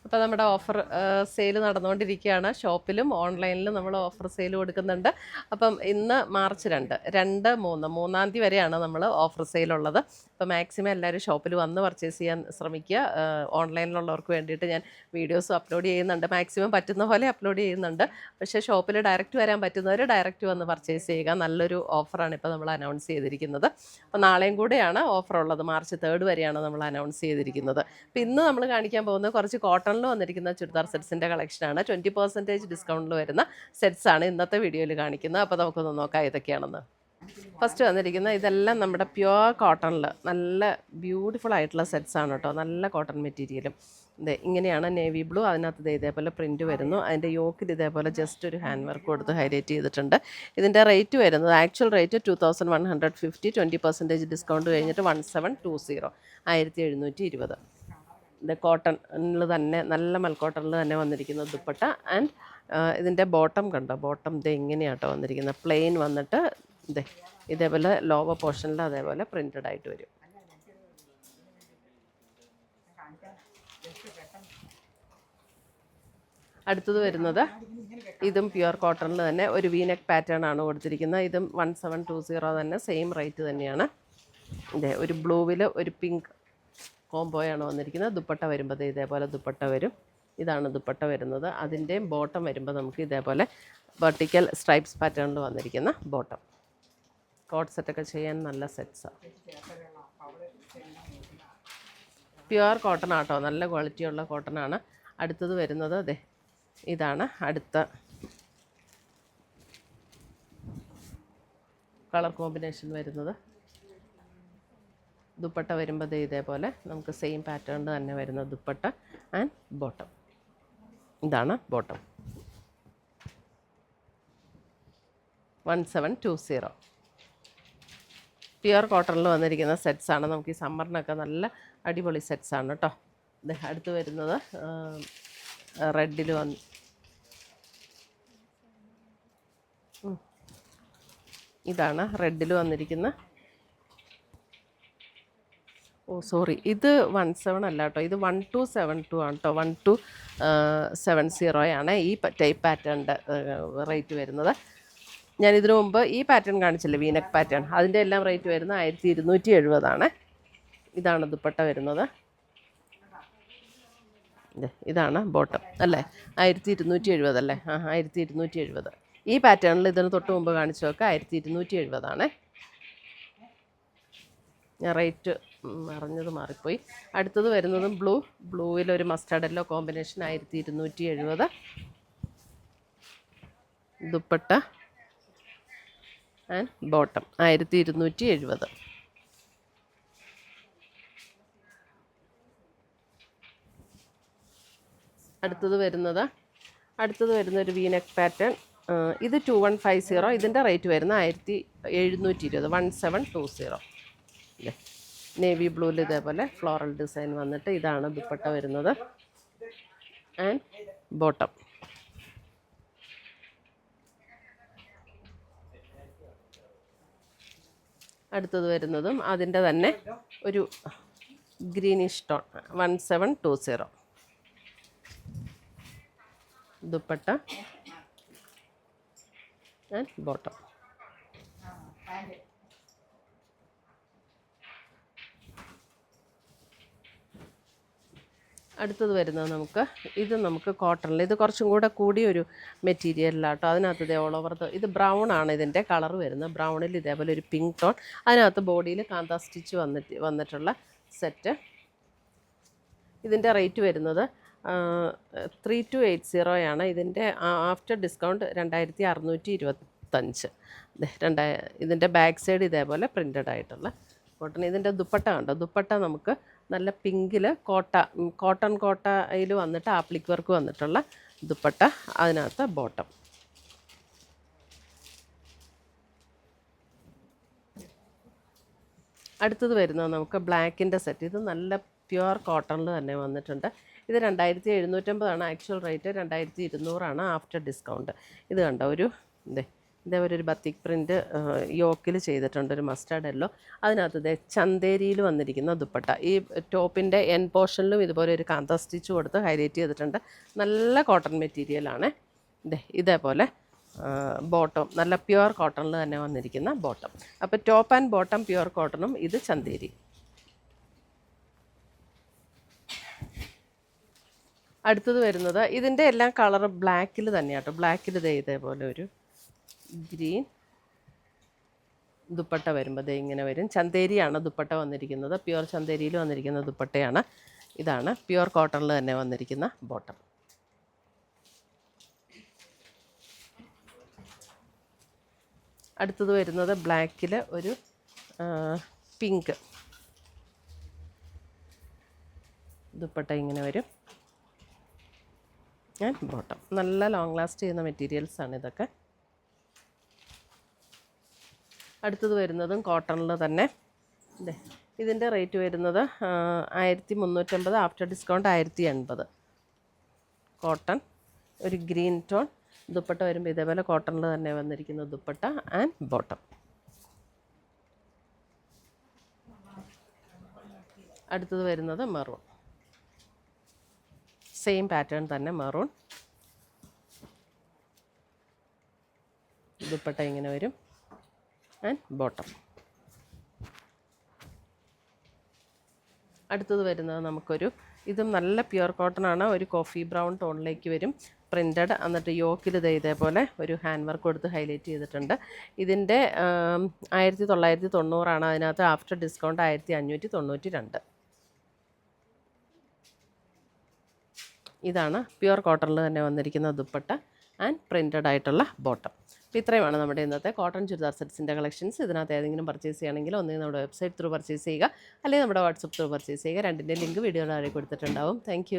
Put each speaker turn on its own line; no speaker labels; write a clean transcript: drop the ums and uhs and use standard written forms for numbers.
അപ്പോൾ നമ്മുടെ offer sale നടന്നുകൊണ്ടിരിക്കുകയാണ്. ഷോപ്പിലും ഓൺലൈനിലും നമ്മൾ ഓഫർ സെയിൽ കൊടുക്കുന്നുണ്ട്. അപ്പം ഇന്ന് മാർച്ച് 3 തീയതി വരെയാണ് നമ്മൾ ഓഫർ സെയിലുള്ളത്. അപ്പോൾ മാക്സിമം എല്ലാവരും ഷോപ്പിൽ വന്ന് പർച്ചേസ് ചെയ്യാൻ ശ്രമിക്കുക. ഓൺലൈനിലുള്ളവർക്ക് വേണ്ടിയിട്ട് ഞാൻ വീഡിയോസും അപ്ലോഡ് ചെയ്യുന്നുണ്ട്, മാക്സിമം പറ്റുന്ന പോലെ അപ്ലോഡ് ചെയ്യുന്നുണ്ട്. പക്ഷേ ഷോപ്പിൽ ഡയറക്റ്റ് വരാൻ പറ്റുന്നവർ ഡയറക്റ്റ് വന്ന് പർച്ചേസ് ചെയ്യുക. നല്ലൊരു ഓഫറാണ് ഇപ്പോൾ നമ്മൾ അനൗൺസ് ചെയ്തിരിക്കുന്നത്. അപ്പോൾ നാളെയും കൂടെയാണ് ഓഫർ ഉള്ളത്. മാർച്ച് 3 വരെയാണ് നമ്മൾ അനൗൺസ് ചെയ്തിരിക്കുന്നത്. അപ്പോൾ ഇന്ന് നമ്മൾ കാണിക്കാൻ പോകുന്നത് കുറച്ച് കോട്ടണിൽ വന്നിരിക്കുന്ന ചുരിദാർ സെറ്റ്സിൻ്റെ കളക്ഷനാണ്. 20% ഡിസ്കൗണ്ടിൽ വരുന്ന സെറ്റ്സാണ് ഇന്നത്തെ വീഡിയോയിൽ കാണിക്കുന്നത്. അപ്പോൾ നമുക്കൊന്ന് നോക്കാം ഏതൊക്കെയാണെന്ന്. ഫസ്റ്റ് വന്നിരിക്കുന്ന ഇതെല്ലാം നമ്മുടെ പ്യുവർ കോട്ടണിൽ നല്ല ബ്യൂട്ടിഫുൾ ആയിട്ടുള്ള സെറ്റ്സാണ് കേട്ടോ. നല്ല കോട്ടൺ മെറ്റീരിയലും ഇതേ ഇങ്ങനെയാണ് നേവി ബ്ലൂ. അതിനകത്ത് ഇതേപോലെ പ്രിൻറ്റ് വരുന്നു. അതിൻ്റെ യോക്കിൽ ഇതേപോലെ ജസ്റ്റ് ഒരു ഹാൻഡ് വർക്ക് കൊടുത്ത് ഹൈലൈറ്റ് ചെയ്തിട്ടുണ്ട്. ഇതിൻ്റെ റേറ്റ് വരുന്നത് ആക്ച്വൽ റേറ്റ് 2150, 20% ഡിസ്കൗണ്ട് കഴിഞ്ഞിട്ട് 1720, 1720. ഇത് കോട്ടണിൽ തന്നെ നല്ല മൽക്കോട്ടണിൽ തന്നെ വന്നിരിക്കുന്ന ദുപ്പട്ട. ആൻഡ് ഇതിൻ്റെ ബോട്ടം കണ്ടോ, ബോട്ടം ഇത് ഇങ്ങനെയാട്ടോ വന്നിരിക്കുന്നത്. പ്ലെയിൻ വന്നിട്ട് ഇതേപോലെ ലോവർ പോർഷനിൽ അതേപോലെ പ്രിൻറ്റഡ് ആയിട്ട് വരും. അടുത്തത് വരുന്നത് ഇതും പ്യുവർ കോട്ടണിൽ തന്നെ ഒരു വീനെക്ക് പാറ്റേൺ ആണ് കൊടുത്തിരിക്കുന്നത്. ഇതും 1720 തന്നെ, സെയിം റേറ്റ് തന്നെയാണ്. ഇതേ ഒരു ബ്ലൂവിൽ ഒരു പിങ്ക് കോംബോയാണ് വന്നിരിക്കുന്നത്. ദുപ്പട്ട വരുമ്പോൾ ഇതേപോലെ ദുപ്പട്ട വരും. ഇതാണ് ദുപ്പട്ട വരുന്നത്. അതിൻ്റെയും ബോട്ടം വരുമ്പോൾ നമുക്ക് ഇതേപോലെ വെർട്ടിക്കൽ സ്ട്രൈപ്സ് പാറ്റേണിൽ വന്നിരിക്കുന്ന ബോട്ടം. കോട്ട് സെറ്റൊക്കെ ചെയ്യാൻ നല്ല സെറ്റ്സാണ്. പ്യുവർ കോട്ടൺ ആട്ടോ, നല്ല ക്വാളിറ്റിയുള്ള കോട്ടണാണ്. അടുത്തത് വരുന്നത് അതെ ഇതാണ് അടുത്ത കളർ കോമ്പിനേഷൻ വരുന്നത്. ദുപ്പട്ട വരുമ്പോൾ ഇതേപോലെ നമുക്ക് സെയിം പാറ്റേണിൽ തന്നെ വരുന്ന ദുപ്പട്ട ആൻഡ് ബോട്ടം. ഇതാണ് ബോട്ടം. 1720. പ്യുവർ കോട്ടണിൽ വന്നിരിക്കുന്ന സെറ്റ്സാണ്. നമുക്ക് ഈ സമ്മറിനൊക്കെ നല്ല അടിപൊളി സെറ്റ്സാണ് കേട്ടോ. അടുത്ത് വരുന്നത് റെഡിൽ ഇതാണ് റെഡിൽ വന്നിരിക്കുന്ന. ഇത് 17 അല്ല കേട്ടോ, ഇത് 1272 ആണ് കേട്ടോ. 1270 ആണ് ഈ ടൈപ്പ് പാറ്റേണിൻ്റെ റേറ്റ് വരുന്നത്. ഞാൻ ഇതിനു മുമ്പ് ഈ പാറ്റേൺ കാണിച്ചില്ലേ, വീനക്ക് പാറ്റേൺ, അതിൻ്റെ എല്ലാം റേറ്റ് വരുന്നത് 1270 ഇതാണ് ദുപ്പട്ട വരുന്നത്. ഇതാണ് ബോട്ടം അല്ലേ, 1270 അല്ലേ? 1270. ഈ പാറ്റേണിൽ ഇതിന് തൊട്ട് മുമ്പ് കാണിച്ചു നോക്കാം, 1270. ഞാൻ റേറ്റ് അറിഞ്ഞത് മാറിപ്പോയി. അടുത്തത് വരുന്നതും ബ്ലൂവിലൊരു mustard yellow combination, 1270. Dupatta and bottom 1270. അടുത്തത് വരുന്ന ഒരു വീനെക്ക് പാറ്റേൺ. ഇത് 2150. ഇതിൻ്റെ റേറ്റ് വരുന്ന 1720, 1720. നേവി ബ്ലൂവിൽ ഇതേപോലെ ഫ്ലോറൽ ഡിസൈൻ വന്നിട്ട് ഇതാണ് ദുപ്പട്ട വരുന്നത് ആൻഡ് ബോട്ടം. അടുത്തത് വരുന്നതും അതിൻ്റെ തന്നെ ഒരു greenish tone, 1720. Dupatta and bottom. അടുത്തത് വരുന്നത് നമുക്ക് കോട്ടണിൽ, ഇത് കുറച്ചും കൂടെ കൂടിയൊരു മെറ്റീരിയലിലാട്ടോ. അതിനകത്ത് ഓൾ ഓവർ ഇത് ബ്രൗൺ ആണ് ഇതിൻ്റെ കളർ വരുന്നത്. ബ്രൗണിൽ ഇതേപോലെ ഒരു പിങ്ക് ടോൺ, അതിനകത്ത് ബോഡിയിൽ കാന്ത സ്റ്റിച്ച് വന്നിട്ടുള്ള സെറ്റ്. ഇതിൻ്റെ റേറ്റ് വരുന്നത് 3280 ആണ്. ഇതിൻ്റെ ആഫ്റ്റർ ഡിസ്കൗണ്ട് 2625. ഇതിൻ്റെ ബാക്ക് സൈഡ് ഇതേപോലെ പ്രിൻ്റഡ് ആയിട്ടുള്ള കോട്ടൺ. ഇതിൻ്റെ ദുപ്പട്ട കണ്ടോ, ദുപ്പട്ട നമുക്ക് നല്ല പിങ്കിൽ കോട്ടൺ കോട്ടയിൽ വന്നിട്ട് ആപ്ലിക് വർക്ക് വന്നിട്ടുള്ള ദുപ്പട്ട, അതിനകത്ത് ബോട്ടം. അടുത്തത് വരുന്നത് നമുക്ക് ബ്ലാക്കിൻ്റെ സെറ്റ്. ഇത് നല്ല പ്യുവർ കോട്ടണിൽ തന്നെ വന്നിട്ടുണ്ട്. ഇത് 2750 ആക്ച്വൽ റേറ്റ്, 2200 ആഫ്റ്റർ ഡിസ്കൗണ്ട്. ഇത് കണ്ടോ, ഒരു ഇതേപോലെ ഒരു ബത്തിക് പ്രിൻറ്റ് യോക്കിൽ ചെയ്തിട്ടുണ്ട്, ഒരു മസ്റ്റാർഡ് യെല്ലോ. അതിനകത്ത് ഇതേ ചന്തേരിയിൽ വന്നിരിക്കുന്ന ദുപ്പട്ട. ഈ ടോപ്പിൻ്റെ എൻ പോർഷനിലും ഇതുപോലെ ഒരു കാന്ത സ്റ്റിച്ച് കൊടുത്ത് ഹൈലൈറ്റ് ചെയ്തിട്ടുണ്ട്. നല്ല കോട്ടൺ മെറ്റീരിയലാണ്. ഇതേപോലെ ബോട്ടം നല്ല പ്യുവർ കോട്ടണിൽ തന്നെ വന്നിരിക്കുന്ന ബോട്ടം. അപ്പോൾ ടോപ്പ് ആൻഡ് ബോട്ടം പ്യുവർ കോട്ടണും, ഇത് ചന്തേരി. അടുത്തത് വരുന്നത് ഇതിൻ്റെ എല്ലാം കളർ ബ്ലാക്കിൽ തന്നെയാട്ടോ. ബ്ലാക്കിൽ ഇതേപോലെ ഒരു ഗ്രീൻ ദുപ്പട്ട വരുമ്പോൾ ഇങ്ങനെ വരും. ചന്തേരിയാണ് ദുപ്പട്ട വന്നിരിക്കുന്നത്, പ്യുവർ ചന്തേരിയിൽ വന്നിരിക്കുന്ന ദുപ്പട്ടയാണ്. ഇതാണ് പ്യുവർ കോട്ടണിൽ തന്നെ വന്നിരിക്കുന്ന ബോട്ടം. അടുത്തത് വരുന്നത് ബ്ലാക്കിൽ ഒരു പിങ്ക് ദുപ്പട്ട ഇങ്ങനെ വരും. ബോട്ടം നല്ല ലോങ് ലാസ്റ്റ് ചെയ്യുന്ന മെറ്റീരിയൽസാണ് ഇതൊക്കെ. അടുത്തത് വരുന്നതും കോട്ടണിൽ തന്നെ. ഇതിൻ്റെ റേറ്റ് വരുന്നത് 1350, ആഫ്റ്റർ ഡിസ്കൗണ്ട് 1080. കോട്ടൺ, ഒരു ഗ്രീൻ ടോൺ ദുപ്പട്ട വരുമ്പോൾ ഇതേപോലെ കോട്ടണിൽ തന്നെ വന്നിരിക്കുന്ന ദുപ്പട്ട ആൻഡ് ബോട്ടം. അടുത്തത് വരുന്നത് മെറൂൺ, സെയിം പാറ്റേൺ തന്നെ മെറൂൺ ദുപ്പട്ട ഇങ്ങനെ വരും ആൻഡ് ബോട്ടം. അടുത്തത് വരുന്നത് നമുക്കൊരു, ഇതും നല്ല പ്യുവർ കോട്ടൺ ആണ്, ഒരു കോഫി ബ്രൗൺ ടോണിലേക്ക് വരും. പ്രിൻറ്റഡ്, എന്നിട്ട് യോക്കിൽ ഇതേപോലെ ഒരു ഹാൻഡ് വർക്ക് കൊടുത്ത് ഹൈലൈറ്റ് ചെയ്തിട്ടുണ്ട്. ഇതിൻ്റെ 1990 അതിനകത്ത് ആഫ്റ്റർ ഡിസ്കൗണ്ട് 1592. ഇതാണ് പ്യുവർ കോട്ടണിൽ തന്നെ വന്നിരിക്കുന്ന ദുപ്പട്ട ആൻഡ് പ്രിൻറ്റഡ് ആയിട്ടുള്ള ബോട്ടം. അപ്പോൾ ഇത്രയുമാണ് നമ്മുടെ ഇന്നത്തെ കോട്ടൺ ചുരിദാർ സെറ്റ്സിൻ്റെ കളക്ഷൻസ്. ഇതിനകത്ത് ഏതെങ്കിലും പർച്ചേസ് ചെയ്യണമെങ്കിൽ ഒന്നുകിൽ നമ്മുടെ വെബ്സൈറ്റ് ത്രൂ പർച്ചേസ് ചെയ്യുക, അല്ലെങ്കിൽ നമ്മുടെ വാട്സപ്പ് ത്രൂ പർച്ചേസ് ചെയ്യുക. രണ്ടിൻ്റെ ലിങ്ക് വീഡിയോയുടെ താഴെ കൊടുത്തിട്ടുണ്ടാവും. താങ്ക്